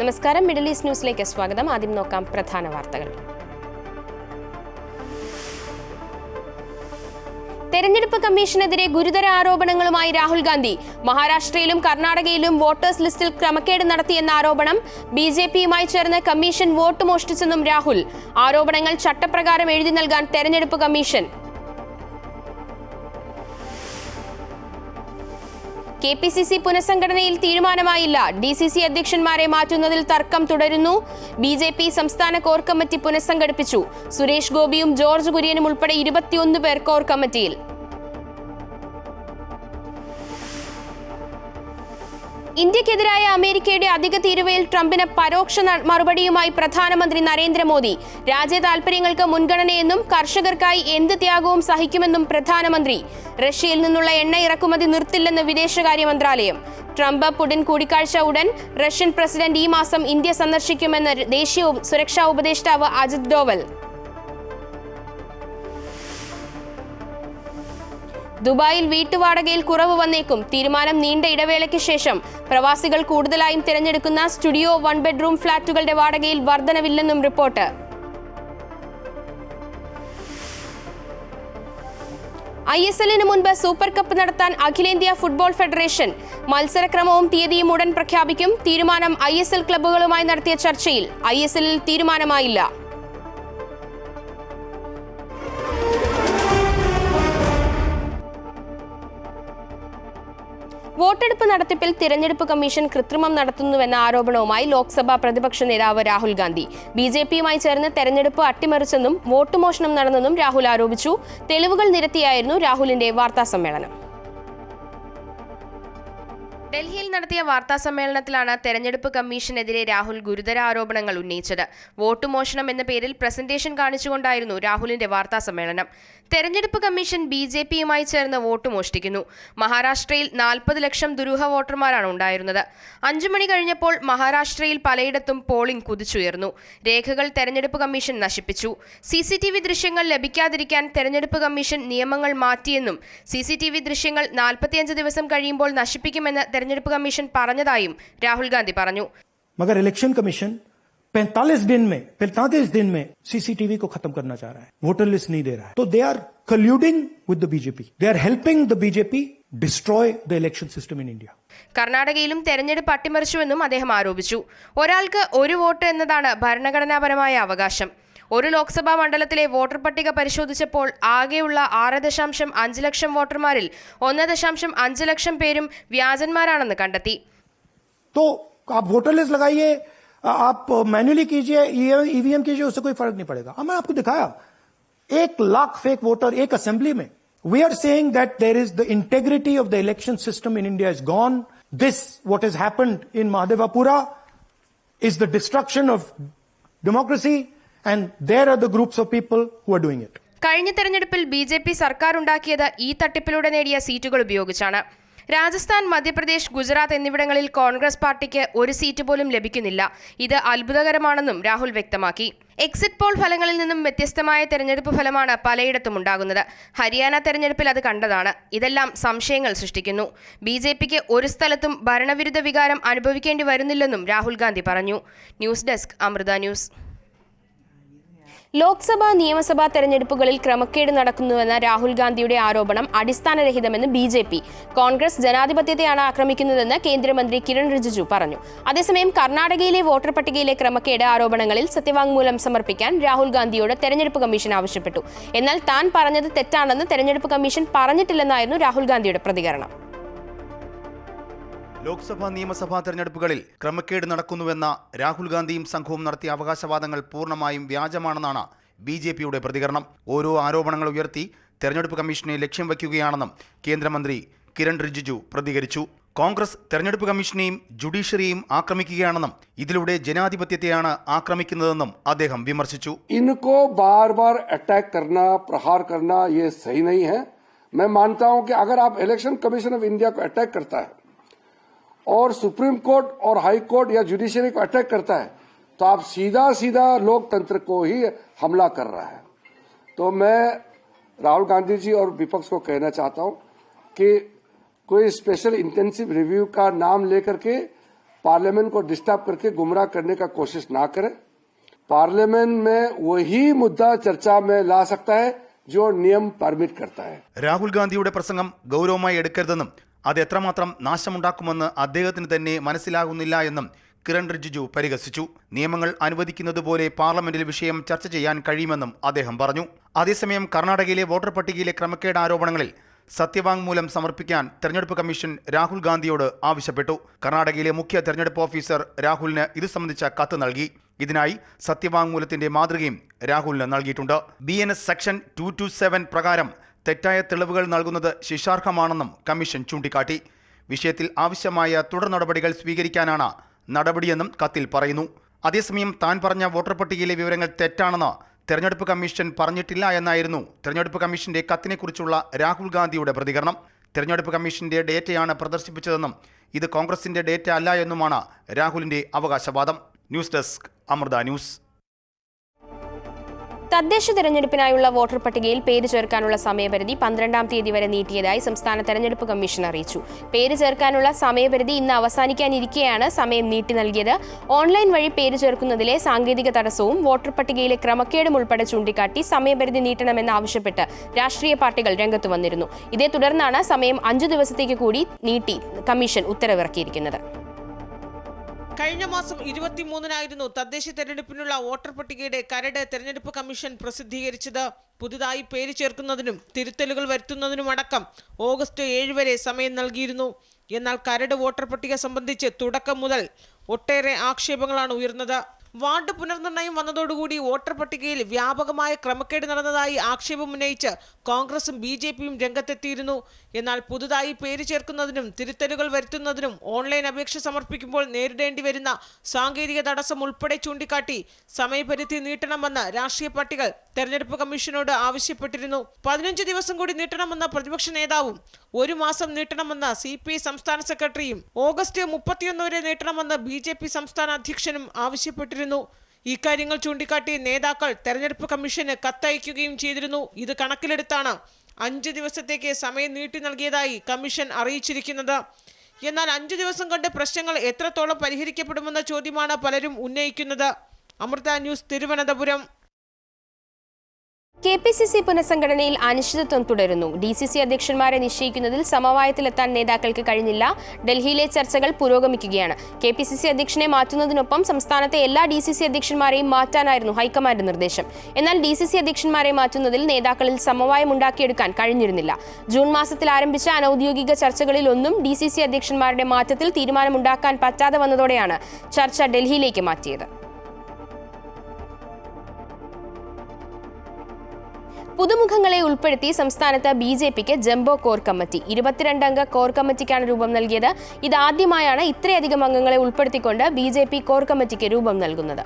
നമസ്കാരം, middle east ന്യൂസിലേക്ക് സ്വാഗതം. ആദ്യം നോക്കാം പ്രധാന വാർത്തകൾ. തെരഞ്ഞെടുപ്പ് കമ്മീഷനെതിരെ ഗുരുതര ആരോപണങ്ങളുമായി രാഹുൽ ഗാന്ധി. മഹാരാഷ്ട്രയിലും കർണാടകയിലും വോട്ടേഴ്സ് ലിസ്റ്റിൽ ക്രമക്കേട് നടത്തിയെന്ന ആരോപണം. ബിജെപിയുമായി ചേർന്ന് കമ്മീഷൻ വോട്ട് മോഷ്ടിച്ചെന്നും രാഹുൽ. ആരോപണങ്ങൾ ചട്ടപ്രകാരം എഴുതി നൽകാൻ തെരഞ്ഞെടുപ്പ് കമ്മീഷൻ. KPCC പുനഃസംഘടനയിൽ തീരുമാനമായില്ല. DCC അധ്യക്ഷന്മാരെ മാറ്റുന്നതിൽ തർക്കം തുടരുന്നു. BJP സംസ്ഥാന കോർ കമ്മിറ്റി പുനഃസംഘടിപ്പിച്ചു. സുരേഷ് ഗോപിയും ജോർജ് കുര്യനും ഉൾപ്പെടെ 21 പേർ കോർ കമ്മിറ്റിയിൽ. ഇന്ത്യക്കെതിരായ അമേരിക്കയുടെ അധിക തീരുവയിൽ ട്രംപിന് പരോക്ഷ മറുപടിയുമായി പ്രധാനമന്ത്രി നരേന്ദ്രമോദി. രാജ്യ താൽപര്യങ്ങൾക്ക് മുൻഗണനയെന്നും കർഷകർക്കായി എന്ത് ത്യാഗവും സഹിക്കുമെന്നും പ്രധാനമന്ത്രി. റഷ്യയിൽ നിന്നുള്ള എണ്ണ ഇറക്കുമതി നിർത്തില്ലെന്ന് വിദേശകാര്യ മന്ത്രാലയം. ട്രംപ് പുടിൻ കൂടിക്കാഴ്ച ഉടൻ. റഷ്യൻ പ്രസിഡന്റ് ഈ മാസം ഇന്ത്യ സന്ദർശിക്കുമെന്ന് ദേശീയ സുരക്ഷാ ഉപദേഷ്ടാവ് അജിത് ഡോവൽ. ദുബായിൽ വീട്ടുവാടകയിൽ കുറവ് വന്നേക്കും. തീരുമാനം നീണ്ട ഇടവേളയ്ക്ക് ശേഷം. പ്രവാസികൾ കൂടുതലായും തിരഞ്ഞെടുക്കുന്ന സ്റ്റുഡിയോ 1 ബെഡ്റൂം ഫ്ളാറ്റുകളുടെ വാടകയിൽ വർധനവില്ലെന്നും റിപ്പോർട്ട്. ISLന് മുൻപ് സൂപ്പർ കപ്പ് നടത്താൻ അഖിലേന്ത്യാ ഫുട്ബോൾ ഫെഡറേഷൻ. മത്സരക്രമവും തീയതിയും ഉടൻ പ്രഖ്യാപിക്കും. തീരുമാനം ISL ക്ലബ്ബുകളുമായി നടത്തിയ ചർച്ചയിൽ. ISLൽ തീരുമാനമായില്ല. വോട്ടെടുപ്പ് നടത്തിപ്പിൽ തിരഞ്ഞെടുപ്പ് കമ്മീഷൻ കൃത്രിമം നടത്തുന്നുവെന്ന ആരോപണവുമായി ലോക്സഭാ പ്രതിപക്ഷ നേതാവ് രാഹുൽ ഗാന്ധി. BJPയുമായി ചേർന്ന് തെരഞ്ഞെടുപ്പ് അട്ടിമറിച്ചെന്നും വോട്ട് മോഷണം നടന്നെന്നും രാഹുൽ ആരോപിച്ചു. തെളിവുകൾ നിരത്തിയായിരുന്നു രാഹുലിന്റെ വാർത്താസമ്മേളനം. ഡൽഹിയിൽ നടത്തിയ വാർത്താ സമ്മേളനത്തിലാണ് തെരഞ്ഞെടുപ്പ് കമ്മീഷനെതിരെ രാഹുൽ ഗുരുതര ആരോപണങ്ങൾ ഉന്നയിച്ചത്. വോട്ട് മോഷണം എന്ന പേരിൽ പ്രസന്റേഷൻ കാണിച്ചുകൊണ്ടായിരുന്നു രാഹുലിന്റെ വാർത്താ സമ്മേളനം. തെരഞ്ഞെടുപ്പ് കമ്മീഷൻ BJPയുമായി ചേർന്ന് വോട്ട് മോഷ്ടിക്കുന്നു. മഹാരാഷ്ട്രയിൽ 40 ലക്ഷം ദുരൂഹ വോട്ടർമാരാണ് ഉണ്ടായിരുന്നത്. 5 മണി കഴിഞ്ഞപ്പോൾ മഹാരാഷ്ട്രയിൽ പലയിടത്തും പോളിംഗ് കുതിച്ചുയർന്നു. രേഖകൾ തെരഞ്ഞെടുപ്പ് കമ്മീഷൻ നശിപ്പിച്ചു. CCTV ദൃശ്യങ്ങൾ ലഭിക്കാതിരിക്കാൻ തെരഞ്ഞെടുപ്പ് കമ്മീഷൻ നിയമങ്ങൾ മാറ്റിയെന്നും CCTV ദൃശ്യങ്ങൾ 45 ദിവസം കഴിയുമ്പോൾ നശിപ്പിക്കുമെന്ന് തെരഞ്ഞെടുപ്പ് കമ്മീഷൻ പറഞ്ഞതായും രാഹുൽ ഗാന്ധി പറഞ്ഞു. मगर इलेक्शन कमीशन 45 दिन में CCTV को खत्म करना चाह रहा है, वोटर लिस्ट नहीं दे रहा है. तो they are colluding with the BJP. They are helping the BJP destroy the election system in India. കർണാടകയിലും തെരഞ്ഞെടുപ്പ് അട്ടിമറിച്ചുവെന്നും അദ്ദേഹം ആരോപിച്ചു. ഒരാൾക്ക് ഒരു വോട്ട് എന്നതാണ് ഭരണഘടനാപരമായ അവകാശം. ഒരു ലോക്സഭാ മണ്ഡലത്തിലെ വോട്ടർ പട്ടിക പരിശോധിച്ചപ്പോൾ ആകെയുള്ള 6.5 ലക്ഷം വോട്ടർമാരിൽ 1.5 ലക്ഷം പേരും വ്യാജന്മാരാണെന്ന് കണ്ടെത്തി. तो आप वोटर लिस्ट लगाइए, आप मैन्युअली कीजिए, EVM कीजिए, उससे कोई फर्क नहीं पड़ेगा. मैं आपको दिखाया 1 लाख फेक वोटर एक असेंबली में. We are saying that there is the integrity of the election system in India is gone. This, what has happened in Mahadevapura, is the destruction of democracy. And there are the groups of people who are doing it. കഴിഞ്ഞ തെരഞ്ഞെടുപ്പിൽ BJP സർക്കാർ ഉണ്ടാക്കിയത് ഈ തട്ടിപ്പിലൂടെ നേടിയ സീറ്റുകൾ ഉപയോഗിച്ചാണ്. രാജസ്ഥാൻ, മധ്യപ്രദേശ്, ഗുജറാത്ത് എന്നിവിടങ്ങളിൽ കോൺഗ്രസ് പാർട്ടിക്ക് ഒരു സീറ്റ് പോലും ലഭിക്കുന്നില്ല. ഇത് അത്ഭുതകരമാണെന്നും രാഹുൽ വ്യക്തമാക്കി. എക്സിറ്റ് പോൾ ഫലങ്ങളിൽ നിന്നും വ്യത്യസ്തമായ തെരഞ്ഞെടുപ്പ് ഫലമാണ് പലയിടത്തും ഉണ്ടാകുന്നത്. ഹരിയാന തെരഞ്ഞെടുപ്പിൽ അത് കണ്ടതാണ്. ഇതെല്ലാം സംശയങ്ങൾ സൃഷ്ടിക്കുന്നു. BJPക്ക് ഒരു സ്ഥലത്തും ഭരണവിരുദ്ധ വികാരം അനുഭവിക്കേണ്ടി വരുന്നില്ലെന്നും രാഹുൽ ഗാന്ധി പറഞ്ഞു. News desk, Amrita news. Lok Sabha, നിയമസഭാ തെരഞ്ഞെടുപ്പുകളിൽ ക്രമക്കേട് നടക്കുന്നുവെന്ന രാഹുൽ ഗാന്ധിയുടെ ആരോപണം അടിസ്ഥാനരഹിതമെന്ന് BJP. കോൺഗ്രസ് ജനാധിപത്യത്തെയാണ് ആക്രമിക്കുന്നതെന്ന് കേന്ദ്രമന്ത്രി കിരൺ റിജിജു പറഞ്ഞു. അതേസമയം കർണാടകയിലെ വോട്ടർ പട്ടികയിലെ ക്രമക്കേട് ആരോപണങ്ങളിൽ സത്യവാങ്മൂലം സമർപ്പിക്കാൻ രാഹുൽ ഗാന്ധിയോട് തെരഞ്ഞെടുപ്പ് കമ്മീഷൻ ആവശ്യപ്പെട്ടു. എന്നാൽ താൻ പറഞ്ഞത് തെറ്റാണെന്ന് തെരഞ്ഞെടുപ്പ് കമ്മീഷൻ പറഞ്ഞിട്ടില്ലെന്നായിരുന്നു രാഹുൽ ഗാന്ധിയുടെ പ്രതികരണം. ലോക്സഭാ, നിയമസഭാ തെരഞ്ഞെടുപ്പുകളിൽ ക്രമക്കേട് നടക്കുന്നുവെന്ന രാഹുൽ ഗാന്ധിയും സംഘവും നടത്തിയ അവകാശവാദങ്ങൾ പൂർണ്ണമായും വ്യാജമാണെന്നാണ് BJPയുടെ പ്രതികരണം. ഓരോ ആരോപണങ്ങൾ ഉയർത്തി തെരഞ്ഞെടുപ്പ് കമ്മീഷനെ ലക്ഷ്യം വയ്ക്കുകയാണെന്നും കേന്ദ്രമന്ത്രി കിരൺ റിജിജു പ്രതികരിച്ചു. കോൺഗ്രസ് തെരഞ്ഞെടുപ്പ് കമ്മീഷനെയും ജുഡീഷ്യറിയെയും ആക്രമിക്കുകയാണെന്നും ഇതിലൂടെ ജനാധിപത്യത്തെയാണ് ആക്രമിക്കുന്നതെന്നും അദ്ദേഹം വിമർശിച്ചു. इनको बार-बार अटैक करना, प्रहार करना ये सही नहीं है. मैं मानता हूं कि अगर आप इलेक्शन कमीशन ऑफ इंडिया को अटैक करता है और सुप्रीम कोर्ट और हाई कोर्ट या जुडिशरी को अटैक करता है तो आप सीधा लोकतंत्र को ही हमला कर रहा है. तो मैं राहुल गांधी जी और विपक्ष को कहना चाहता हूं कि कोई स्पेशल इंटेंसिव रिव्यू का नाम लेकर के पार्लियामेंट को डिस्टर्ब करके गुमराह करने का कोशिश ना करें। पार्लियामेंट में वही मुद्दा चर्चा में ला सकता है जो नियम परमिट करता है। രാഹുൽ ഗാന്ധിയുടെ പ്രസംഗം ഗൗരവമായി എടുക്കരുതെന്നും അത് എത്രമാത്രം നാശമുണ്ടാക്കുമെന്ന് അദ്ദേഹത്തിന് തന്നെ മനസ്സിലാകുന്നില്ല എന്നും കിരൺ റിജിജു പരിഹസിച്ചു. നിയമങ്ങൾ അനുവദിക്കുന്നത് പോലെ പാർലമെന്റിൽ വിഷയം ചർച്ച ചെയ്യാൻ കഴിയുമെന്നും അദ്ദേഹം പറഞ്ഞു. അതേസമയം കർണാടകയിലെ വോട്ടർ പട്ടികയിലെ ക്രമക്കേട് ആരോപണങ്ങളിൽ സത്യവാങ്മൂലം സമർപ്പിക്കാൻ തെരഞ്ഞെടുപ്പ് കമ്മീഷൻ രാഹുൽ ഗാന്ധിയോട് ആവശ്യപ്പെട്ടു. കർണാടകയിലെ മുഖ്യ തെരഞ്ഞെടുപ്പ് ഓഫീസർ രാഹുലിന് ഇത് സംബന്ധിച്ച കത്ത് നൽകി. ഇതിനായി സത്യവാങ്മൂലത്തിന്റെ മാതൃകയും രാഹുലിന് നൽകിയിട്ടുണ്ട്. BNS സെക്ഷൻ 227 പ്രകാരം തെറ്റായ തെളിവുകൾ നൽകുന്നത് ശിക്ഷാർഹമാണെന്നും കമ്മീഷൻ ചൂണ്ടിക്കാട്ടി. വിഷയത്തിൽ ആവശ്യമായ തുടർ നടപടികൾ സ്വീകരിക്കാനാണ് നടപടിയെന്നും കത്തിൽ പറയുന്നു. അതേസമയം താൻ പറഞ്ഞ വോട്ടർ പട്ടികയിലെ വിവരങ്ങൾ തെറ്റാണെന്ന് തെരഞ്ഞെടുപ്പ് കമ്മീഷൻ പറഞ്ഞിട്ടില്ല എന്നായിരുന്നു തെരഞ്ഞെടുപ്പ് കമ്മീഷന്റെ കത്തിനെക്കുറിച്ചുള്ള രാഹുൽ ഗാന്ധിയുടെ പ്രതികരണം. തെരഞ്ഞെടുപ്പ് കമ്മീഷന്റെ ഡേറ്റയാണ് പ്രദർശിപ്പിച്ചതെന്നും ഇത് കോൺഗ്രസിന്റെ ഡേറ്റ അല്ല എന്നുമാണ് രാഹുലിന്റെ അവകാശവാദം. News desk Amrita news. തദ്ദേശ തെരഞ്ഞെടുപ്പിനായുള്ള വോട്ടർ പട്ടികയിൽ പേര് ചേർക്കാനുള്ള സമയപരിധി 12-ാം തീയതി വരെ നീട്ടിയതായി സംസ്ഥാന തെരഞ്ഞെടുപ്പ് കമ്മീഷൻ അറിയിച്ചു. പേര് ചേർക്കാനുള്ള സമയപരിധി ഇന്ന് അവസാനിക്കാനിരിക്കെയാണ് സമയം നീട്ടി നൽകിയത്. ഓൺലൈൻ വഴി പേര് ചേർക്കുന്നതിലെ സാങ്കേതിക തടസ്സവും വോട്ടർ പട്ടികയിലെ ക്രമക്കേടും ഉൾപ്പെടെ ചൂണ്ടിക്കാട്ടി സമയപരിധി നീട്ടണമെന്നാവശ്യപ്പെട്ട് രാഷ്ട്രീയ പാർട്ടികൾ രംഗത്തു വന്നിരുന്നു. ഇതേ തുടർന്നാണ് സമയം 5 ദിവസത്തേക്ക് കൂടി നീട്ടി കമ്മീഷൻ ഉത്തരവിറക്കിയിരിക്കുന്നത്. കഴിഞ്ഞ മാസം 23-നായിരുന്നു തദ്ദേശ തെരഞ്ഞെടുപ്പിനുള്ള വോട്ടർ പട്ടികയുടെ കരട് തെരഞ്ഞെടുപ്പ് കമ്മീഷൻ പ്രസിദ്ധീകരിച്ചത്. പുതുതായി പേര് ചേർക്കുന്നതിനും തിരുത്തലുകൾ വരുത്തുന്നതിനുമടക്കം ഓഗസ്റ്റ് 7 വരെ സമയം നൽകിയിരുന്നു. എന്നാൽ കരട് വോട്ടർ പട്ടിക സംബന്ധിച്ച് തുടക്കം മുതൽ ഒട്ടേറെ ആക്ഷേപങ്ങളാണ് ഉയർന്നത്. വാർഡ് പുനർനിർണയം വന്നതോടുകൂടി വോട്ടർ പട്ടികയിൽ വ്യാപകമായ ക്രമക്കേട് നടന്നതായി ആക്ഷേപമുന്നയിച്ച് കോൺഗ്രസും BJPയും രംഗത്തെത്തിയിരുന്നു. എന്നാൽ പുതുതായി പേര് ചേർക്കുന്നതിനും തിരുത്തലുകൾ വരുത്തുന്നതിനും ഓൺലൈൻ അപേക്ഷ സമർപ്പിക്കുമ്പോൾ നേരിടേണ്ടി വരുന്ന സാങ്കേതിക തടസ്സം ഉൾപ്പെടെ ചൂണ്ടിക്കാട്ടി സമയപരിധി നീട്ടണമെന്ന് രാഷ്ട്രീയ പാർട്ടികൾ തെരഞ്ഞെടുപ്പ് കമ്മീഷനോട് ആവശ്യപ്പെട്ടിരുന്നു. 15 ദിവസം കൂടി നീട്ടണമെന്ന പ്രതിപക്ഷ നേതാവും 1 മാസം നീട്ടണമെന്ന CPI സംസ്ഥാന സെക്രട്ടറിയും ഓഗസ്റ്റ് 31 വരെ നീട്ടണമെന്ന് BJP സംസ്ഥാന അധ്യക്ഷനും ആവശ്യപ്പെട്ടിരുന്നു. ഇക്കാര്യങ്ങൾ ചൂണ്ടിക്കാട്ടി നേതാക്കൾ തെരഞ്ഞെടുപ്പ് കമ്മീഷന് കത്തയക്കുകയും ചെയ്തിരുന്നു. ഇത് കണക്കിലെടുത്താണ് 5 ദിവസത്തേക്ക് സമയം നീട്ടി നൽകിയതായി കമ്മീഷൻ അറിയിച്ചിരിക്കുന്നത്. എന്നാൽ 5 ദിവസം കൊണ്ട് പ്രശ്നങ്ങൾ എത്രത്തോളം പരിഹരിക്കപ്പെടുമെന്ന ചോദ്യമാണ് പലരും ഉന്നയിക്കുന്നത്. അമൃത ന്യൂസ്, തിരുവനന്തപുരം. KPCC പുനഃസംഘടനയിൽ അനിശ്ചിതത്വം തുടരുന്നു. DCC അധ്യക്ഷന്മാരെ നിശ്ചയിക്കുന്നതിൽ സമവായത്തിലെത്താൻ നേതാക്കൾക്ക് കഴിഞ്ഞില്ല. ഡൽഹിയിലെ ചർച്ചകൾ പുരോഗമിക്കുകയാണ്. KPCC അധ്യക്ഷനെ മാറ്റുന്നതിനൊപ്പം സംസ്ഥാനത്തെ എല്ലാ DCC അധ്യക്ഷന്മാരെയും മാറ്റാനായിരുന്നു ഹൈക്കമാൻഡ് നിർദ്ദേശം. എന്നാൽ DCC അധ്യക്ഷന്മാരെ മാറ്റുന്നതിൽ നേതാക്കളിൽ സമവായം ഉണ്ടാക്കിയെടുക്കാൻ കഴിഞ്ഞിരുന്നില്ല. ജൂൺ മാസത്തിൽ ആരംഭിച്ച അനൌദ്യോഗിക ചർച്ചകളിലൊന്നും DCC അധ്യക്ഷന്മാരുടെ മാറ്റത്തിൽ തീരുമാനമുണ്ടാക്കാൻ പറ്റാതെ വന്നതോടെയാണ് ചർച്ച ഡൽഹിയിലേക്ക് മാറ്റിയത്. പുതുമുഖങ്ങളെ ഉൾപ്പെടുത്തി സംസ്ഥാനത്ത് BJPക്ക് ജംബോ കോർ കമ്മിറ്റി. 22 അംഗ കോർ കമ്മിറ്റിക്കാണ് രൂപം നൽകിയത്. ഇതാദ്യമായാണ് ഇത്രയധികം അംഗങ്ങളെ ഉൾപ്പെടുത്തിക്കൊണ്ട് BJP കോർ കമ്മിറ്റിക്ക് രൂപം നൽകുന്നത്.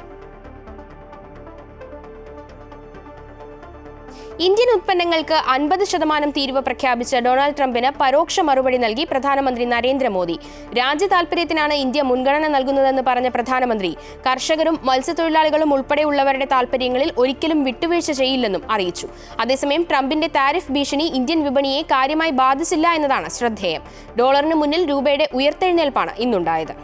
ഇന്ത്യൻ ഉൽപ്പന്നങ്ങൾക്ക് 50% തീരുവ പ്രഖ്യാപിച്ച ഡൊണാൾഡ് ട്രംപിന് പരോക്ഷ മറുപടി നൽകി പ്രധാനമന്ത്രി നരേന്ദ്രമോദി. രാജ്യ താൽപര്യത്തിനാണ് ഇന്ത്യ മുൻഗണന നൽകുന്നതെന്ന് പറഞ്ഞ പ്രധാനമന്ത്രി കർഷകരും മത്സ്യത്തൊഴിലാളികളും ഉൾപ്പെടെയുള്ളവരുടെ താൽപര്യങ്ങളിൽ ഒരിക്കലും വിട്ടുവീഴ്ച ചെയ്യില്ലെന്നും അറിയിച്ചു. അതേസമയം ട്രംപിന്റെ താരിഫ് ഭീഷണി ഇന്ത്യൻ വിപണിയെ കാര്യമായി ബാധിച്ചില്ല എന്നതാണ് ശ്രദ്ധേയം. ഡോളറിന് മുന്നിൽ രൂപയുടെ ഉയർത്തെഴുന്നേൽപ്പാണ് ഇന്നുണ്ടായത്.